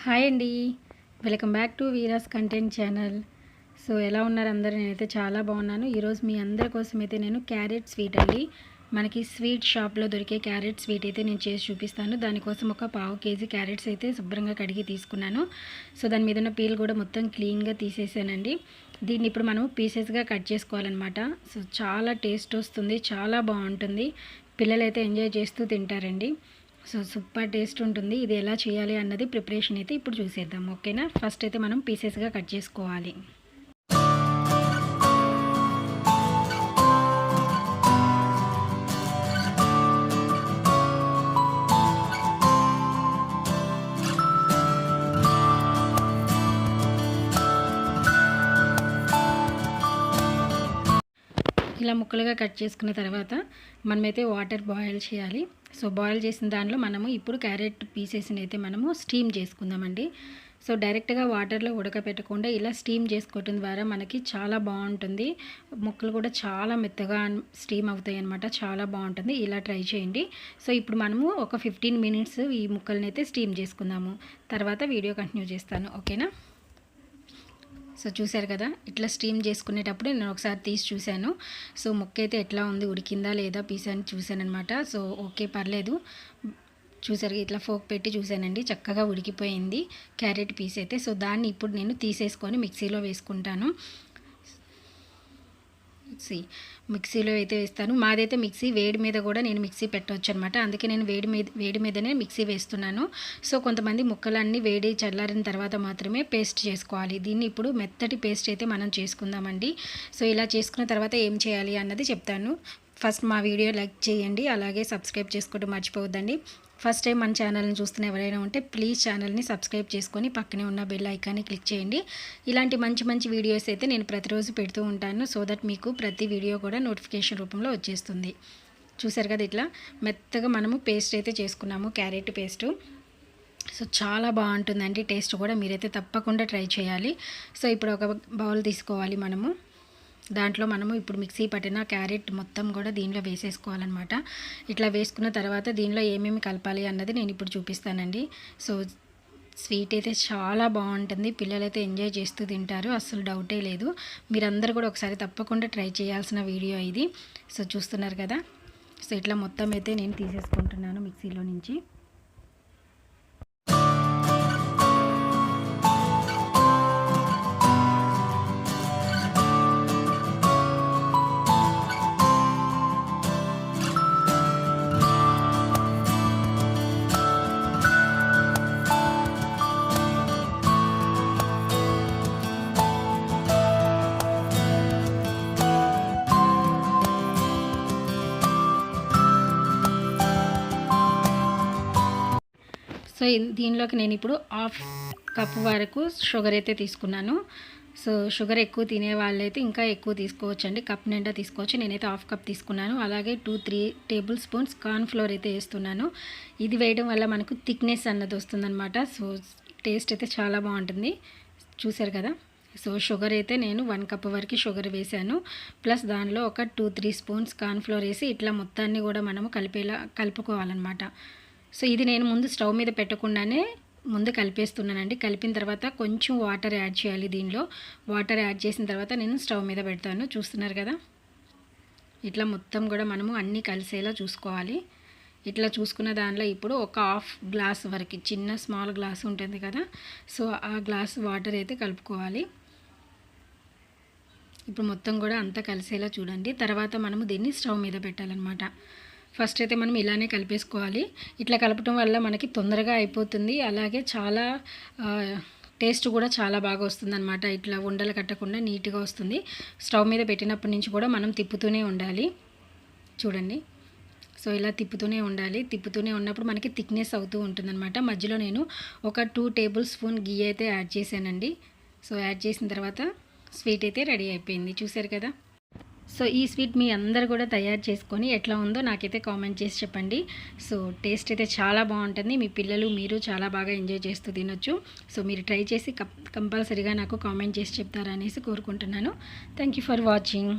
Hi అండి. Welcome back to Veera's content channel. So ఎలా ఉన్నారు అందరూ? నేనైతే చాలా బాగున్నాను. ఈరోజు మీ అందరి కోసం అయితే నేను క్యారెట్ స్వీట్ అండి, మనకి స్వీట్ షాప్లో దొరికే క్యారెట్ స్వీట్ అయితే నేను చేసి చూపిస్తాను. దానికోసం ఒక పావు కేజీ క్యారెట్స్ అయితే శుభ్రంగా కడిగి తీసుకున్నాను. సో దాని మీద ఉన్న పీల్ కూడా మొత్తం క్లీన్గా తీసేసానండి. దీన్ని ఇప్పుడు మనం పీసెస్గా కట్ చేసుకోవాలన్నమాట. సో చాలా టేస్ట్ వస్తుంది, చాలా బాగుంటుంది. పిల్లలైతే ఎంజాయ్ చేస్తూ తింటారండి. సో సూపర్ టేస్ట్ ఉంటుంది. ఇది ఎలా చేయాలి అన్నది ప్రిపరేషన్ అయితే ఇప్పుడు చూసేద్దాం, ఓకేనా? ఫస్ట్ అయితే మనం పీసెస్గా కట్ చేసుకోవాలి. ఇలా ముక్కలుగా కట్ చేసుకున్న తర్వాత మనమైతే వాటర్ బాయిల్ చేయాలి. సో బాయిల్ చేసిన దాంట్లో మనము ఇప్పుడు క్యారెట్ పీసెస్ని అయితే మనము స్టీమ్ చేసుకుందామండి. సో డైరెక్ట్గా వాటర్లో ఉడకపెట్టకుండా ఇలా స్టీమ్ చేసుకోవటం ద్వారా మనకి చాలా బాగుంటుంది. ముక్కలు కూడా చాలా మెత్తగా స్టీమ్ అవుతాయి అన్నమాట. చాలా బాగుంటుంది, ఇలా ట్రై చేయండి. సో ఇప్పుడు మనము ఒక 15 మినిట్స్ ఈ ముక్కల్ని అయితే స్టీమ్ చేసుకుందాము. తర్వాత వీడియో కంటిన్యూ చేస్తాను, ఓకేనా? సో చూసారు కదా, ఇట్లా స్టీమ్ చేసుకునేటప్పుడు నేను ఒకసారి తీసి చూశాను. సో ముక్క అయితే ఎట్లా ఉంది, ఉడికిందా లేదా పీస్ అని చూశాను అనమాట. సో ఓకే, పర్లేదు. చూసారు, ఇట్లా ఫోక్ పెట్టి చూశానండి, చక్కగా ఉడికిపోయింది క్యారెట్ పీస్ అయితే. సో దాన్ని ఇప్పుడు నేను తీసేసుకొని మిక్సీలో వేసుకుంటాను. మిక్సీలో అయితే వేస్తాను. మాదైతే మిక్సీ వేడి మీద కూడా నేను మిక్సీ పెట్టవచ్చు అనమాట. అందుకే నేను వేడి మీదనే మిక్సీ వేస్తున్నాను. సో కొంతమంది ముక్కలన్నీ వేడి చల్లారిన తర్వాత మాత్రమే పేస్ట్ చేసుకోవాలి. దీన్ని ఇప్పుడు మెత్తటి పేస్ట్ అయితే మనం చేసుకుందామండి. సో ఇలా చేసుకున్న తర్వాత ఏం చేయాలి అన్నది చెప్తాను. ఫస్ట్ మా వీడియో లైక్ చేయండి, అలాగే సబ్స్క్రైబ్ చేసుకోవడం మర్చిపోవద్దండి. ఫస్ట్ టైం మన ఛానల్ని చూస్తున్న ఎవరైనా ఉంటే ప్లీజ్ ఛానల్ని సబ్స్క్రైబ్ చేసుకొని పక్కనే ఉన్న బెల్ ఐకాన్ని క్లిక్ చేయండి. ఇలాంటి మంచి మంచి వీడియోస్ అయితే నేను ప్రతిరోజు పెడుతూ ఉంటాను. సో దట్ మీకు ప్రతి వీడియో కూడా నోటిఫికేషన్ రూపంలో వచ్చేస్తుంది. చూసారు కదా, ఇట్లా మెత్తగా మనము పేస్ట్ అయితే చేసుకున్నాము, క్యారెట్ పేస్టు. సో చాలా బాగుంటుందండి, టేస్ట్ కూడా మీరైతే తప్పకుండా ట్రై చేయాలి. సో ఇప్పుడు ఒక బౌల్ తీసుకోవాలి మనము. దాంట్లో మనము ఇప్పుడు మిక్సీ పట్టిన క్యారెట్ మొత్తం కూడా దీనిలో వేసేసుకోవాలన్నమాట. ఇట్లా వేసుకున్న తర్వాత దీనిలో ఏమేమి కలపాలి అన్నది నేను ఇప్పుడు చూపిస్తానండి. సో స్వీట్ అయితే చాలా బాగుంటుంది, పిల్లలైతే ఎంజాయ్ చేస్తూ తింటారు, అస్సలు డౌటే లేదు. మీరందరూ కూడా ఒకసారి తప్పకుండా ట్రై చేయాల్సిన వీడియో ఇది. సో చూస్తున్నారు కదా, సో ఇట్లా మొత్తం అయితే నేను తీసేసుకుంటున్నాను మిక్సీలో నుంచి. సో దీనిలోకి నేను ఇప్పుడు 1/2 కప్ వరకు షుగర్ అయితే తీసుకున్నాను. సో షుగర్ ఎక్కువ తినే వాళ్ళైతే ఇంకా ఎక్కువ తీసుకోవచ్చు అండి, కప్ నిండా తీసుకోవచ్చు. నేనైతే 1/2 కప్ తీసుకున్నాను. అలాగే 2-3 టేబుల్ స్పూన్స్ కార్న్ ఫ్లోర్ అయితే వేస్తున్నాను. ఇది వేయడం వల్ల మనకు థిక్నెస్ అన్నది వస్తుందన్నమాట. సో టేస్ట్ అయితే చాలా బాగుంటుంది. చూసారు కదా, సో షుగర్ అయితే నేను 1 కప్ వరకు షుగర్ వేసాను. ప్లస్ దానిలో ఒక 2-3 స్పూన్స్ కార్న్ ఫ్లోర్ వేసి ఇట్లా మొత్తాన్ని కూడా మనము కలుపుకోవాలన్నమాట. సో ఇది నేను ముందు స్టవ్ మీద పెట్టకుండానే ముందు కలిపేస్తున్నానండి. కలిపిన తర్వాత కొంచెం వాటర్ యాడ్ చేయాలి దీనిలో. వాటర్ యాడ్ చేసిన తర్వాత నేను స్టవ్ మీద పెడతాను. చూస్తున్నారు కదా, ఇట్లా మొత్తం కూడా మనము అన్నీ కలిసేలా చూసుకోవాలి. ఇట్లా చూసుకున్న దానిలో ఇప్పుడు ఒక 1/2 గ్లాస్ వరకు, చిన్న స్మాల్ గ్లాస్ ఉంటుంది కదా, సో ఆ గ్లాస్ వాటర్ అయితే కలుపుకోవాలి. ఇప్పుడు మొత్తం కూడా అంతా కలిసేలా చూడండి. తర్వాత మనము దీన్ని స్టవ్ మీద పెట్టాలన్నమాట. ఫస్ట్ అయితే మనం ఇలానే కలిపేసుకోవాలి. ఇట్లా కలపటం వల్ల మనకి తొందరగా అయిపోతుంది, అలాగే చాలా టేస్ట్ కూడా చాలా బాగా వస్తుంది అనమాట. ఇట్లా ఉండలు కట్టకుండా నీట్గా వస్తుంది. స్టవ్ మీద పెట్టినప్పటి నుంచి కూడా మనం తిప్పుతూనే ఉండాలి. చూడండి, సో ఇలా తిప్పుతూనే ఉండాలి. తిప్పుతూనే ఉన్నప్పుడు మనకి థిక్నెస్ అవుతూ ఉంటుందన్నమాట. మధ్యలో నేను ఒక 2 టేబుల్ స్పూన్ గీ అయితే యాడ్ చేశానండి. సో యాడ్ చేసిన తర్వాత స్వీట్ అయితే రెడీ అయిపోయింది. చూసారు కదా, సో ఈ స్వీట్ మీ అందరు కూడా తయారు చేసుకొని ఎట్లా ఉందో నాకైతే కామెంట్ చేసి చెప్పండి. సో టేస్ట్ అయితే చాలా బాగుంటుంది, మీ పిల్లలు మీరు చాలా బాగా ఎంజాయ్ చేస్తూ తినొచ్చు. సో మీరు ట్రై చేసి కంపల్సరీగా నాకు కామెంట్ చేసి చెప్తారనేసి కోరుకుంటున్నాను. Thank you for watching.